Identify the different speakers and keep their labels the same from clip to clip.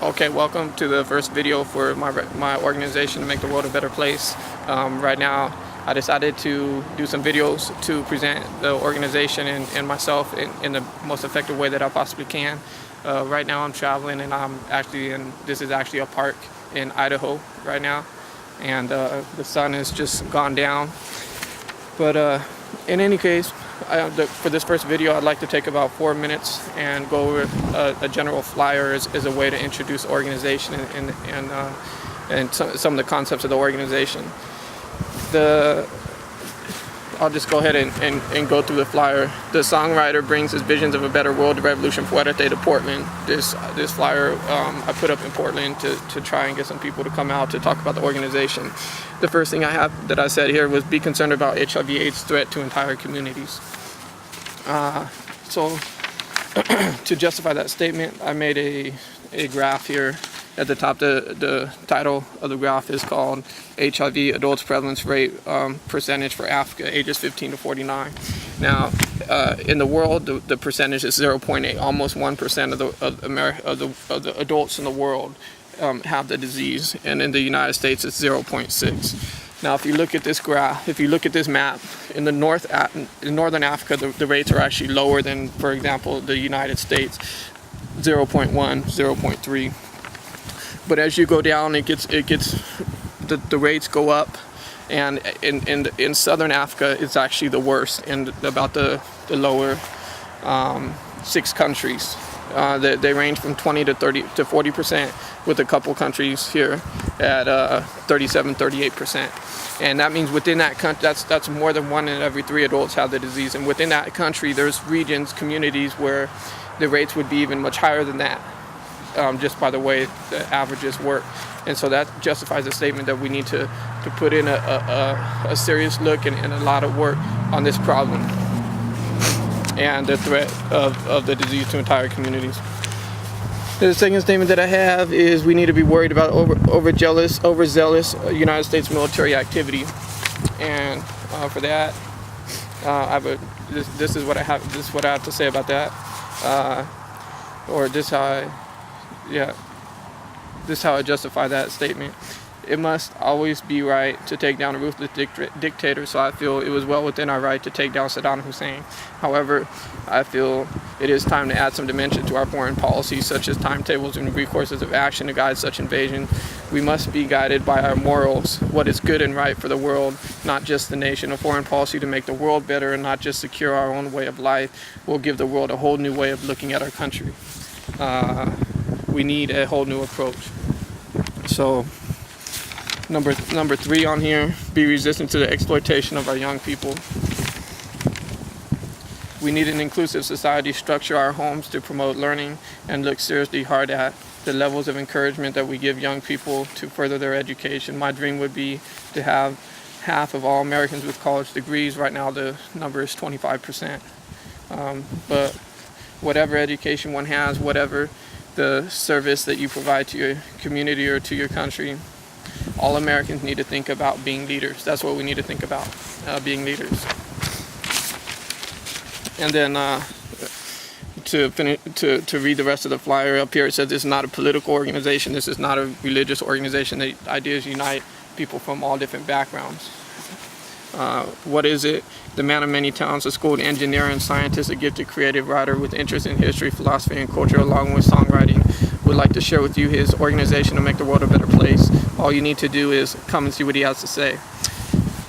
Speaker 1: Okay, welcome to the first video for my organization to make the world a better place. Right now, I decided to do some videos to present the organization and myself in the most effective way that I possibly can. Right now, I'm traveling, and this is actually a park in Idaho right now, and the sun has just gone down. But in any case, for this first video, I'd like to take about 4 minutes and go over a general flyer as a way to introduce the organization and some of the concepts of the organization. I'll just go ahead and go through the flyer. The songwriter brings his visions of a better world, the revolution fuerte to Portland. This flyer I put up in Portland to try and get some people to come out to talk about the organization. The first thing I said here was be concerned about HIV/AIDS threat to entire communities. So to justify that statement, I made a graph here. At the top, the title of the graph is called HIV Adults Prevalence Rate Percentage for Africa, ages 15 to 49. Now, in the world, the percentage is 0.8. Almost 1% of the adults in the world have the disease, and in the United States, it's 0.6. Now, if you look at this graph, if you look at this map, in northern Africa, the rates are actually lower than, for example, the United States, 0.1, 0.3. But as you go down, the rates go up, and in southern Africa, it's actually the worst. In about the lower 6 countries, they range from 20 to 30 to 40%, with a couple countries here at 37, 38%. And that means within that country, that's more than 1 in every 3 adults have the disease. And within that country, there's regions, communities where the rates would be even much higher than that. Just by the way the averages work. And so that justifies the statement that we need to put in a serious look and a lot of work on this problem and the threat of the disease to entire communities. The second statement that I have is we need to be worried about overzealous United States military activity. And for that, this is what I have to say about that. This is how I justify that statement. It must always be right to take down a ruthless dictator, so I feel it was well within our right to take down Saddam Hussein. However, I feel it is time to add some dimension to our foreign policy, such as timetables and recourses of action to guide such invasion. We must be guided by our morals, what is good and right for the world, not just the nation. A foreign policy to make the world better and not just secure our own way of life will give the world a whole new way of looking at our country. We need a whole new approach. So number 3 on here, be resistant to the exploitation of our young people. We need an inclusive society, structure our homes to promote learning, and look seriously hard at the levels of encouragement that we give young people to further their education. My dream would be to have half of all Americans with college degrees. Right now the number is 25%. But whatever education one has, whatever the service that you provide to your community or to your country, all Americans need to think about being leaders. That's what we need to think about, being leaders. And then to read the rest of the flyer up here, it says this is not a political organization. This is not a religious organization. The ideas unite people from all different backgrounds. What is it? The man of many talents, a schooled engineer and scientist, a gifted creative writer with interest in history, philosophy, and culture, along with songwriting, would like to share with you his organization to make the world a better place. All you need to do is come and see what he has to say. It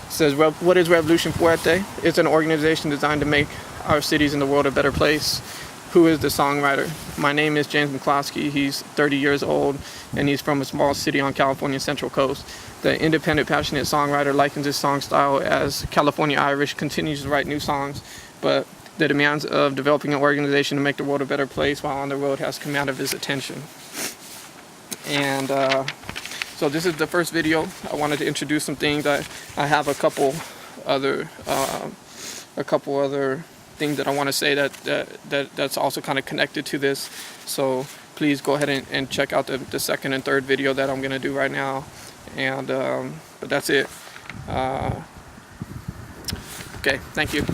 Speaker 1: says, what is Revolution Fuerte? It's an organization designed to make our cities and the world a better place. Who is the songwriter? My name is James McCloskey. He's 30 years old, and he's from a small city on California's Central Coast. The independent, passionate songwriter likens his song style as California Irish, continues to write new songs, but the demands of developing an organization to make the world a better place while on the road has commanded his attention. And so this is the first video. I wanted to introduce some things. I have a couple other things that I want to say that's also kind of connected to this. So please go ahead and check out the second and third video that I'm going to do right now. And but that's it. Okay, thank you.